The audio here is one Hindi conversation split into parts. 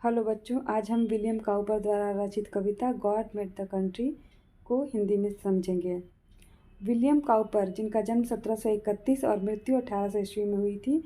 हेलो बच्चों, आज हम विलियम काउपर द्वारा रचित कविता गॉड मेड द कंट्री को हिंदी में समझेंगे। विलियम काउपर, जिनका जन्म 1731 और मृत्यु 1800 ईस्वी में हुई थी,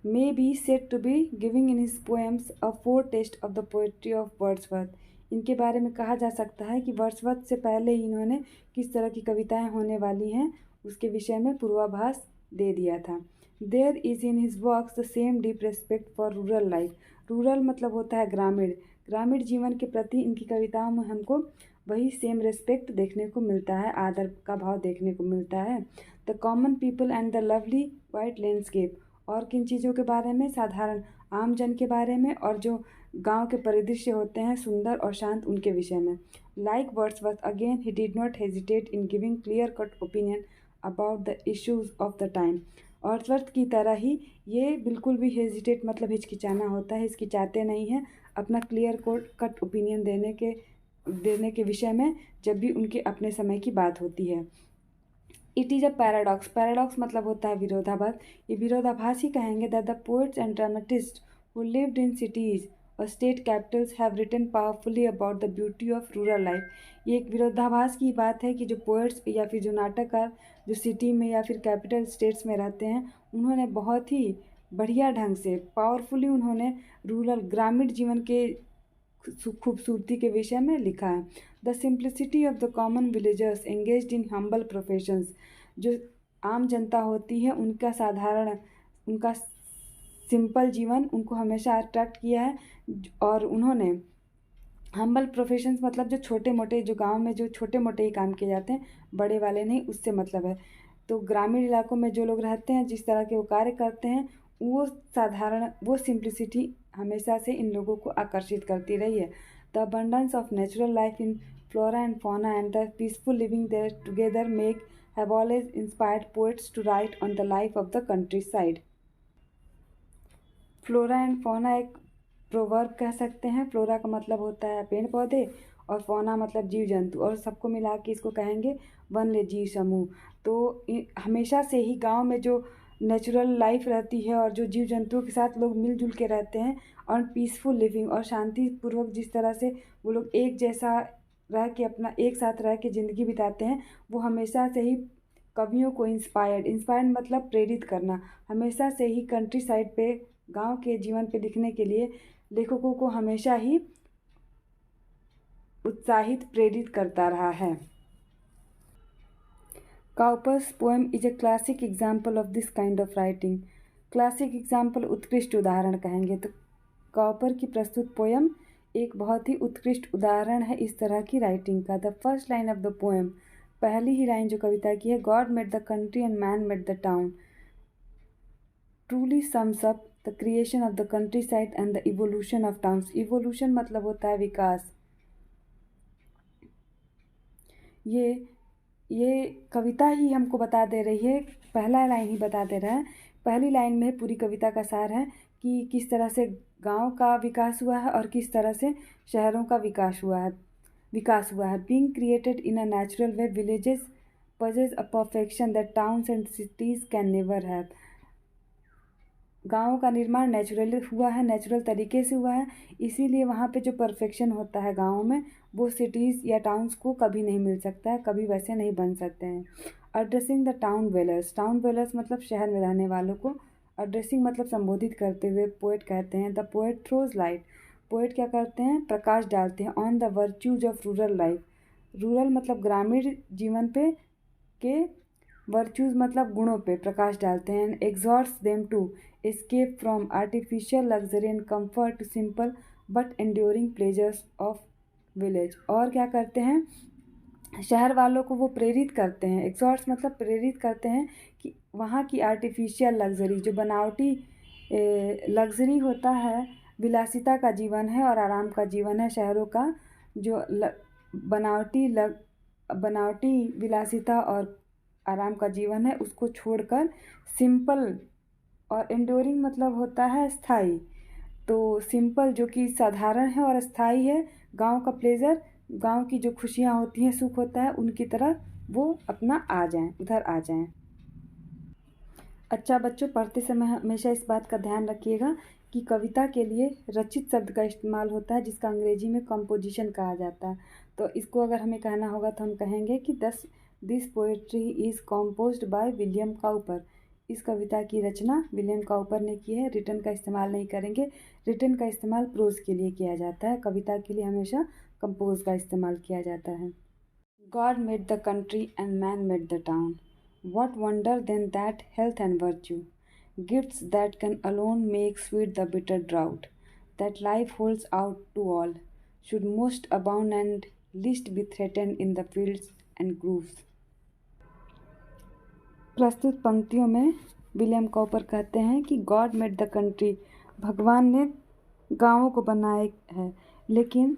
may be said to be giving in his poems a foretaste of the poetry of Wordsworth. इनके बारे में कहा जा सकता है कि वर्ड्सवर्थ से पहले ही इन्होंने किस तरह की कविताएं होने वाली हैं उसके विषय में पूर्वाभास दे दिया था। There is in his works the same deep respect for rural life. Rural मतलब होता है ग्रामीण। ग्रामीण जीवन के प्रति इनकी कविताओं में हमको वही सेम रिस्पेक्ट देखने को मिलता है, आदर का भाव देखने को मिलता है। The common people and the lovely white landscape, और किन चीज़ों के बारे में? साधारण आम जन के बारे में, और जो गांव के परिदृश्य होते हैं सुंदर और शांत, उनके विषय में। Like Wordsworth again he did not hesitate in giving clear cut opinion about the issues of the time. Wordsworth की तरह ही ये बिल्कुल भी हेजिटेट मतलब हिचकिचाना होता है, हिचकिचाते नहीं हैं अपना क्लियर कट ओपिनियन देने के विषय में जब भी उनके अपने समय की बात होती है। It is a paradox. Paradox मतलब होता है विरोधाभास। ये विरोधाभास ही कहेंगे that the poets and dramatist who lived in cities और state capitals have written powerfully about the beauty of rural life. ये एक विरोधाभास की बात है कि जो पोएट्स या फिर जो नाटककार जो सिटी में या फिर कैपिटल स्टेट्स में रहते हैं, उन्होंने बहुत ही बढ़िया ढंग से पावरफुली उन्होंने रूरल ग्रामीण जीवन के खूबसूरती के विषय में लिखा है। The simplicity of the common villagers engaged in humble professions. जो आम जनता होती है उनका सिंपल जीवन उनको हमेशा अट्रैक्ट किया है, और उन्होंने हम्बल प्रोफेशंस मतलब जो छोटे मोटे, जो गांव में जो छोटे मोटे ही काम किए जाते हैं, बड़े वाले नहीं, उससे मतलब है। तो ग्रामीण इलाकों में जो लोग रहते हैं, जिस तरह के वो कार्य करते हैं, वो सिंप्लिसिटी हमेशा से इन लोगों को आकर्षित करती रही है। The abundance of natural life in flora and fauna and the peaceful living there together have always inspired poets to write on the life of the countryside. Flora and fauna एक प्रोवर्ब कह सकते हैं। फ्लोरा का मतलब होता है पेड़ पौधे, और फौना मतलब जीव जंतु, और सबको मिला के इसको कहेंगे वन्य जीव समूह। तो हमेशा से ही गांव में जो नेचुरल लाइफ रहती है और जो जीव जंतुओं के साथ लोग मिलजुल के रहते हैं, और पीसफुल लिविंग और शांतिपूर्वक जिस तरह से वो लोग एक जैसा रह के अपना एक साथ रह के ज़िंदगी बिताते हैं, वो हमेशा से ही कवियों को इंस्पायर्ड मतलब प्रेरित करना, हमेशा से ही कंट्री साइड पे गांव के जीवन पे लिखने के लिए लेखकों को हमेशा ही उत्साहित प्रेरित करता रहा है। Cowper's poem is a classic example of this kind of writing. Classic example उत्कृष्ट उदाहरण कहेंगे तो काउपर की प्रस्तुत पोएम एक बहुत ही उत्कृष्ट उदाहरण है इस तरह की राइटिंग का। The first line of the poem, पहली ही लाइन जो कविता की है, God made the country and man made the town, truly sums up the creation of the country side and the evolution of towns. Evolution मतलब होता है विकास। ये कविता ही हमको बता दे रही है, पहला लाइन ही बता दे रहा है, पहली लाइन में पूरी कविता का सार है कि किस तरह से गांव का विकास हुआ है और किस तरह से शहरों का विकास हुआ है। Being created in a natural way, villages possess a perfection that towns and cities can never have। गाँव का निर्माण नेचुरली हुआ है, नेचुरल तरीके से हुआ है, इसीलिए वहाँ पे जो परफेक्शन होता है गाँव में, वो सिटीज़ या टाउन्स को कभी नहीं मिल सकता है, कभी वैसे नहीं बन सकते हैं। एड्रेसिंग द टाउन dwellers मतलब शहर में रहने वालों को, एड्रेसिंग मतलब संबोधित करते हुए पोएट कहते हैं। The poet throws light, poet क्या करते हैं? प्रकाश डालते हैं on the virtues of rural life. Rural मतलब ग्रामीण जीवन पे के, वर्च्यूज मतलब गुणों पे प्रकाश डालते हैं। Exhorts them to escape from artificial luxury and comfort to simple but enduring pleasures of village. और क्या करते हैं? शहर वालों को वो प्रेरित करते हैं, एग्जॉर्ट्स मतलब प्रेरित करते हैं कि वहाँ की आर्टिफिशियल लग्जरी, जो बनावटी लग्जरी होता है, विलासिता का जीवन है और आराम का जीवन है शहरों का, जो बनावटी विलासिता और आराम का जीवन है, उसको छोड़कर सिंपल, और एंडोरिंग मतलब होता है स्थायी। तो सिंपल जो कि साधारण है और स्थायी है, गांव का प्लेजर, गांव की जो खुशियां होती हैं, सुख होता है, उनकी तरह वो अपना आ जाएं, उधर आ जाएं। अच्छा बच्चों, पढ़ते समय हमेशा इस बात का ध्यान रखिएगा कि कविता के लिए रचित शब्द का इस्तेमाल होता है, जिसका अंग्रेजी में कंपोजिशन कहा जाता है। तो इसको अगर हमें कहना होगा तो हम कहेंगे कि this poetry is composed by William Cowper. इस कविता की रचना विलियम काउपर ने की है। रिटन का इस्तेमाल नहीं करेंगे। रिटन का इस्तेमाल प्रोज के लिए किया जाता है। कविता के लिए हमेशा कंपोज का इस्तेमाल किया जाता है। God made the country and man made the town. What wonder then that health and virtue, gifts that can alone make sweet the bitter drought, that life holds out to all, should most abound and least be threatened in the fields and groves. प्रस्तुत पंक्तियों में विलियम काउपर कहते हैं कि गॉड मेड द कंट्री, भगवान ने गांवों को बनाया है, लेकिन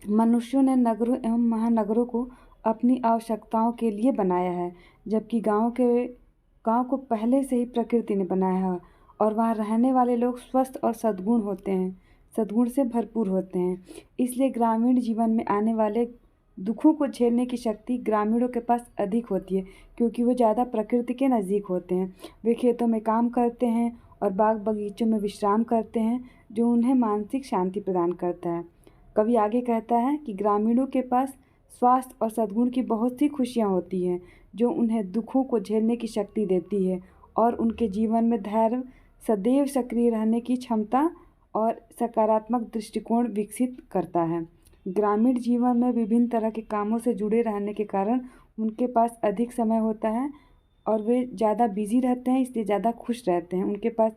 मनुष्यों ने नगरों एवं महानगरों को अपनी आवश्यकताओं के लिए बनाया है, जबकि गांव को पहले से ही प्रकृति ने बनाया है और वहाँ रहने वाले लोग स्वस्थ और सद्गुण से भरपूर होते हैं। इसलिए ग्रामीण जीवन में आने वाले दुखों को झेलने की शक्ति ग्रामीणों के पास अधिक होती है, क्योंकि वो ज़्यादा प्रकृति के नज़दीक होते हैं। वे खेतों में काम करते हैं और बाग बगीचों में विश्राम करते हैं, जो उन्हें मानसिक शांति प्रदान करता है। कवि आगे कहता है कि ग्रामीणों के पास स्वास्थ्य और सद्गुण की बहुत सी खुशियाँ होती हैं, जो उन्हें दुखों को झेलने की शक्ति देती है और उनके जीवन में धैर्य, सदैव सक्रिय रहने की क्षमता और सकारात्मक दृष्टिकोण विकसित करता है। ग्रामीण जीवन में विभिन्न तरह के कामों से जुड़े रहने के कारण उनके पास अधिक समय होता है और वे ज़्यादा बिजी रहते हैं, इसलिए ज़्यादा खुश रहते हैं। उनके पास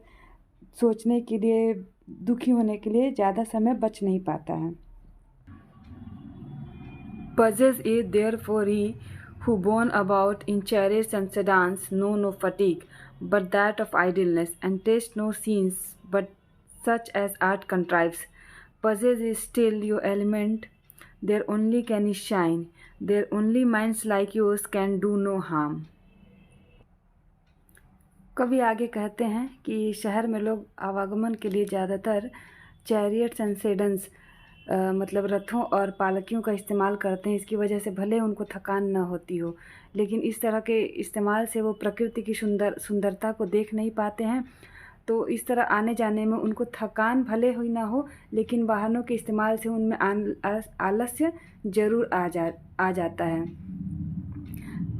सोचने के लिए, दुखी होने के लिए ज़्यादा समय बच नहीं पाता है। Possess is therefore he who born about in chariots and sedans know no fatigue but that of idleness, and taste no scenes but such as art contrives. Possess is still your element, there only can he shine, there only minds like yours can do no harm. कवि आगे कहते हैं कि शहर में लोग आवागमन के लिए ज़्यादातर चैरियट्स एंड सेडन्स मतलब रथों और पालकियों का इस्तेमाल करते हैं। इसकी वजह से भले उनको थकान न होती हो, लेकिन इस तरह के इस्तेमाल से वो प्रकृति की सुंदरता को देख नहीं पाते हैं। तो इस तरह आने जाने में उनको थकान भले हुई ना हो, लेकिन वाहनों के इस्तेमाल से उनमें आलस्य ज़रूर आ जाता है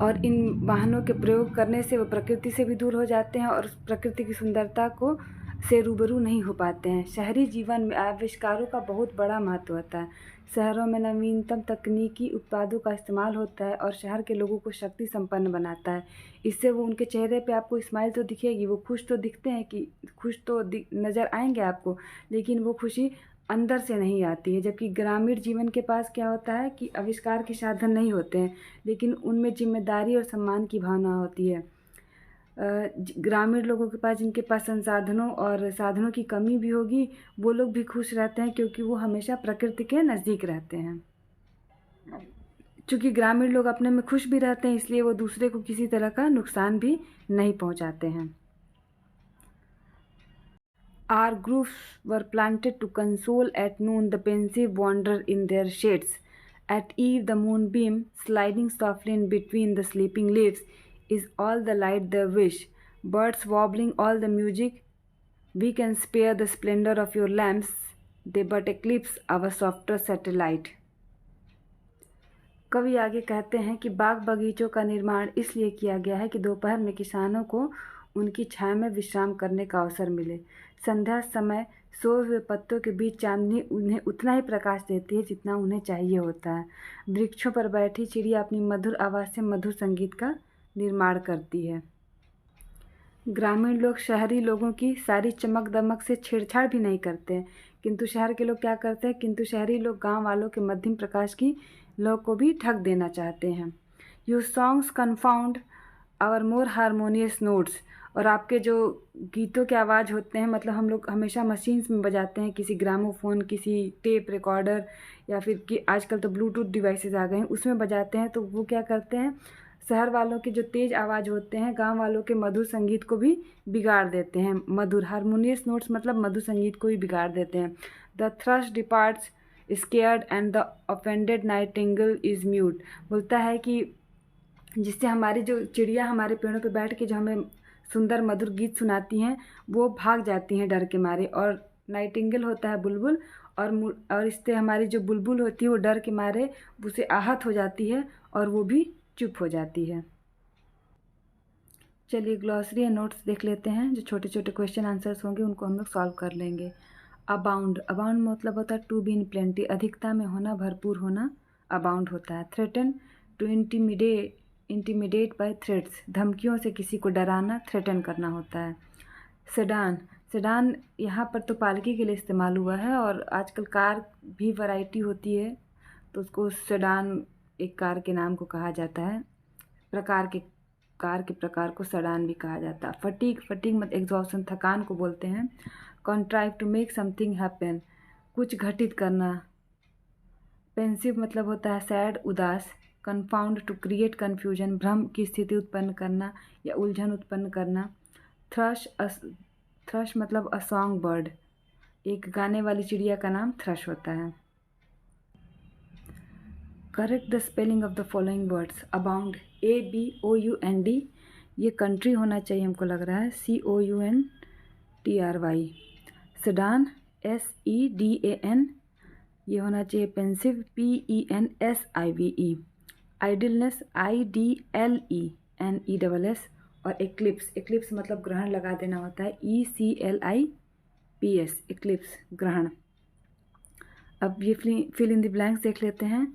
और इन वाहनों के प्रयोग करने से वो प्रकृति से भी दूर हो जाते हैं और प्रकृति की सुंदरता से रूबरू नहीं हो पाते हैं। शहरी जीवन में आविष्कारों का बहुत बड़ा महत्व होता है। शहरों में नवीनतम तकनीकी उत्पादों का इस्तेमाल होता है और शहर के लोगों को शक्ति संपन्न बनाता है। इससे वो उनके चेहरे पे आपको स्माइल तो दिखेगी, वो खुश तो दिखते हैं कि खुश तो नज़र आएंगे आपको, लेकिन वो खुशी अंदर से नहीं आती है। जबकि ग्रामीण जीवन के पास क्या होता है कि आविष्कार के साधन नहीं होते हैं, लेकिन उनमें जिम्मेदारी और सम्मान की भावना होती है। ग्रामीण लोगों के पास, जिनके पास संसाधनों और साधनों की कमी भी होगी, वो लोग भी खुश रहते हैं, क्योंकि वो हमेशा प्रकृति के नज़दीक रहते हैं। चूँकि ग्रामीण लोग अपने में खुश भी रहते हैं, इसलिए वो दूसरे को किसी तरह का नुकसान भी नहीं पहुंचाते हैं। Our groves were planted to console at noon the pensive wanderer in their shades. At eve the moonbeam, sliding softly in between the sleeping leaves, is all the light they wish. Birds warbling all the music, we can spare the splendor of your lamps, they but eclipse our softer satellite. कवि आगे कहते हैं कि बाग बगीचों का निर्माण इसलिए किया गया है कि दोपहर में किसानों को उनकी छाया में विश्राम करने का अवसर मिले। संध्या समय सोए हुए पत्तों के बीच चांदनी उन्हें उतना ही प्रकाश देती है जितना उन्हें चाहिए होता है। वृक्षों पर बैठी चिड़िया अपनी मधुर आवाज़ से मधुर संगीत का निर्माण करती है। ग्रामीण लोग शहरी लोगों की सारी चमक दमक से छेड़छाड़ भी नहीं करते हैं, किंतु शहर के लोग क्या करते हैं, किंतु शहरी लोग गांव वालों के मध्यम प्रकाश की लौ को भी ठग देना चाहते हैं। Your songs confound our more harmonious notes, और आपके जो गीतों के आवाज़ होते हैं, मतलब हम लोग हमेशा मशीन्स में बजाते हैं, किसी ग्रामोफोन, किसी टेप रिकॉर्डर, या फिर कि आजकल तो ब्लूटूथ डिवाइसेस आ गए हैं, उसमें बजाते हैं। तो वो क्या करते हैं, शहर वालों के जो तेज़ आवाज़ होते हैं गांव वालों के मधुर संगीत को भी बिगाड़ देते हैं। मधुर हारमोनियस नोट्स मतलब मधुर संगीत को भी बिगाड़ देते हैं। The thrust departs scared and the offended Nightingale is mute, बोलता है कि जिससे हमारी जो चिड़िया हमारे पेड़ों पे बैठ के जो हमें सुंदर मधुर गीत सुनाती हैं वो भाग जाती हैं डर के मारे। और नाइटिंगेल होता है बुलबुल, और इससे हमारी जो बुलबुल होती है वो डर के मारे उसे आहत हो जाती है और वो भी चुप हो जाती है। चलिए ग्लॉसरी एंड नोट्स देख लेते हैं। जो छोटे छोटे क्वेश्चन आंसर्स होंगे उनको हम लोग सॉल्व कर लेंगे। अबाउंड, अबाउंड मतलब होता है टू बी इन प्लेंटी, अधिकता में होना, भरपूर होना अबाउंड होता है। Threaten, to intimidate by threats, धमकियों से किसी को डराना, थ्रेटन करना होता है। सेडान, सेडान यहाँ पर तो पालकी के लिए इस्तेमाल हुआ है, और आजकल कार भी वैरायटी होती है तो उसको सेडान एक कार के नाम को कहा जाता है। कार के प्रकार को सेडान भी कहा जाता है। फटीग, फटीग मतलब एग्जॉस्शन, थकान को बोलते हैं। कॉन्ट्राइव, टू मेक समथिंग हैपन, कुछ घटित करना। पेंसिव मतलब होता है सैड, उदास। कन्फाउंड, टू क्रिएट कन्फ्यूजन, भ्रम की स्थिति उत्पन्न करना या उलझन उत्पन्न करना। थ्रश मतलब अ सॉन्ग बर्ड, एक गाने वाली चिड़िया का नाम थ्रश होता है। Correct the spelling of the following words. Abound, ABOUND, ये कंट्री होना चाहिए हमको लग रहा है, COUNTRY। सेडान, SEDAN, ये होना चाहिए पेंसिव, PENSIVE। Idleness, IDLENESS। और एक्लिप्स, एक्लिप्स मतलब ग्रहण लगा देना होता है, ECLIPS, एक्लिप्स ग्रहण। अब ये फिल इन द ब्लैंक्स देख लेते हैं।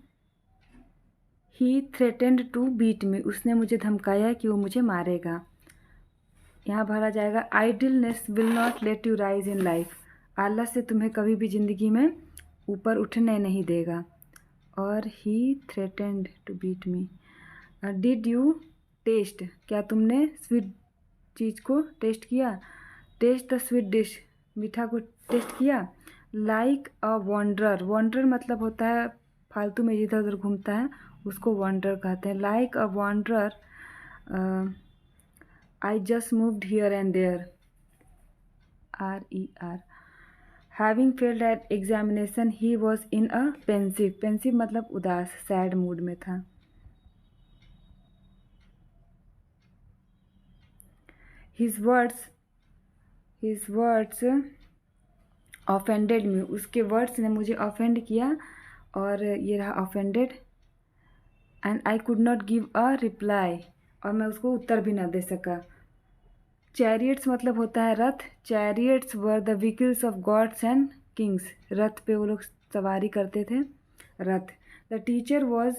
ही थ्रेटेंड टू बीट मी, उसने मुझे धमकाया कि वो मुझे मारेगा। यहाँ भरा जाएगा idleness will not let you rise in life, आलस से तुम्हें कभी भी ज़िंदगी में ऊपर उठने नहीं देगा। और he threatened to beat me. Did you taste, क्या तुमने स्वीट चीज़ को टेस्ट किया। टेस्ट द स्वीट डिश, मीठा को टेस्ट किया। लाइक अ वॉन्डरर, वॉन्डरर मतलब होता है फालतू में इधर उधर घूमता है, उसको वॉन्डरर कहते हैं। Like a wanderer, I just moved here and there, RER। Having failed at examination he was in a pensive, pensive मतलब उदास, सैड मूड में था। हिज वर्ड्स ऑफेंडेड मी, उसके वर्ड्स ने मुझे ऑफेंड किया, और ये रहा offended. And I could not give a reply, और मैं उसको उत्तर भी ना दे सका। चैरियट्स मतलब होता है रथ, chariots were the vehicles of gods and kings, रथ पे वो लोग सवारी करते थे, रथ। The teacher was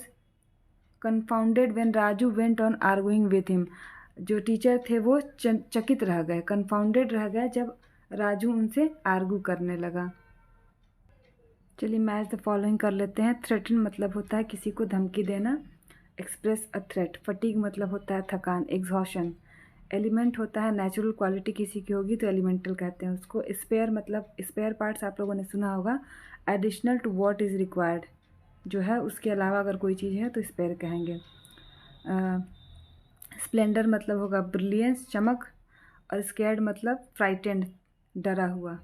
confounded when Raju went on arguing with him, जो टीचर थे वो चकित रह गए, कन्फाउंडेड रह गए जब राजू उनसे आर्गू करने लगा। चलिए मैच द फॉलोइंग कर लेते हैं। थ्रेटन मतलब होता है किसी को धमकी देना, एक्सप्रेस अ थ्रेट। फटीग मतलब होता है थकान, एग्जॉशन। एलिमेंट होता है नेचुरल क्वालिटी किसी की होगी तो एलिमेंटल कहते हैं उसको। स्पेयर मतलब स्पेयर पार्ट्स आप लोगों ने सुना होगा, additional to what is required, जो है उसके अलावा अगर कोई चीज़ है तो स्पेयर कहेंगे। स्प्लेंडर मतलब होगा ब्रिलियंस, चमक। और स्कैर्ड मतलब फ्राइटेंड, डरा हुआ।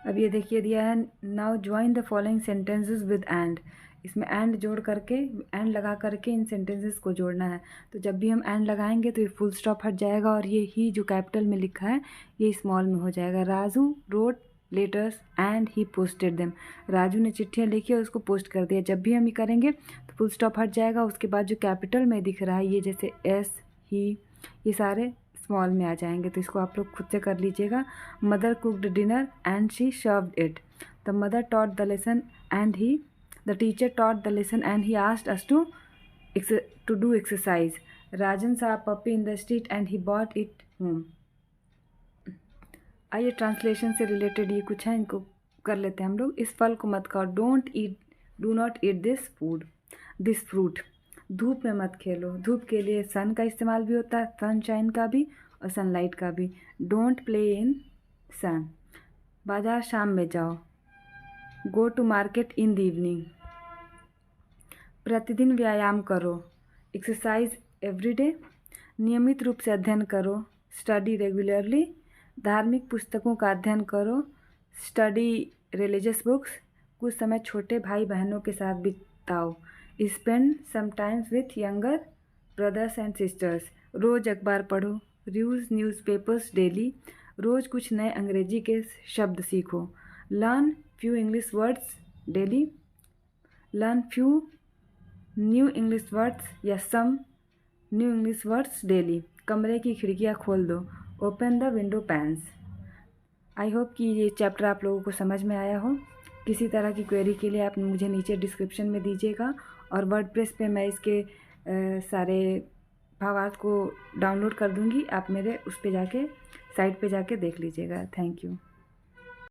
अब ये देखिए दिया है, now join the following sentences with and, इसमें एंड जोड़ करके, एंड लगा करके इन सेंटेंसेस को जोड़ना है। तो जब भी हम एंड लगाएंगे तो ये फुल स्टॉप हट जाएगा, और ये ही जो कैपिटल में लिखा है ये स्मॉल में हो जाएगा। Raju road letters and he posted them, Raju ने चिट्ठियाँ लिखी और उसको पोस्ट कर दिया। जब भी हम ये करेंगे तो फुल स्टॉप हट जाएगा, उसके बाद जो कैपिटल में दिख रहा है ये जैसे एस, ही, ये सारे स्मॉल में आ जाएंगे। तो इसको आप लोग खुद से कर लीजिएगा। Mother cooked dinner and she served it, the mother taught the lesson and he, the teacher taught the lesson and he asked us to do exercise. Rajan saw a puppy in the street and he brought it home। आइए ट्रांसलेशन से रिलेटेड ये कुछ है, इनको कर लेते हैं हम लोग। इस फल को मत खाओ, do not eat this fruit. धूप में मत खेलो, धूप के लिए सन का इस्तेमाल भी होता है, सनशाइन का भी और सनलाइट का भी। डोंट प्ले इन सन, बाजार शाम में जाओ। Go to market in the evening, प्रतिदिन व्यायाम करो। एक्सरसाइज एवरी डे, नियमित रूप से अध्ययन करो। स्टडी रेगुलरली, धार्मिक पुस्तकों का अध्ययन करो। स्टडी रिलीजियस बुक्स, कुछ समय छोटे भाई बहनों के साथ बिताओ। Spend some times with younger brothers and sisters, रोज़ अखबार पढ़ो, यूज़ न्यूज़पेपर्स डेली, रोज़ कुछ नए अंग्रेजी के शब्द सीखो, learn few English words daily, learn few new English words या some new English words daily, कमरे की खिड़कियाँ खोल दो, open the window panes. I hope कि ये चैप्टर आप लोगों को समझ में आया हो। किसी तरह की क्वेरी के लिए आप मुझे नीचे डिस्क्रिप्शन में दीजिएगा, और वर्डप्रेस पे मैं इसके सारे भावार्थ को डाउनलोड कर दूँगी। आप मेरे उस पे जाके साइट पे जाके देख लीजिएगा। Thank you.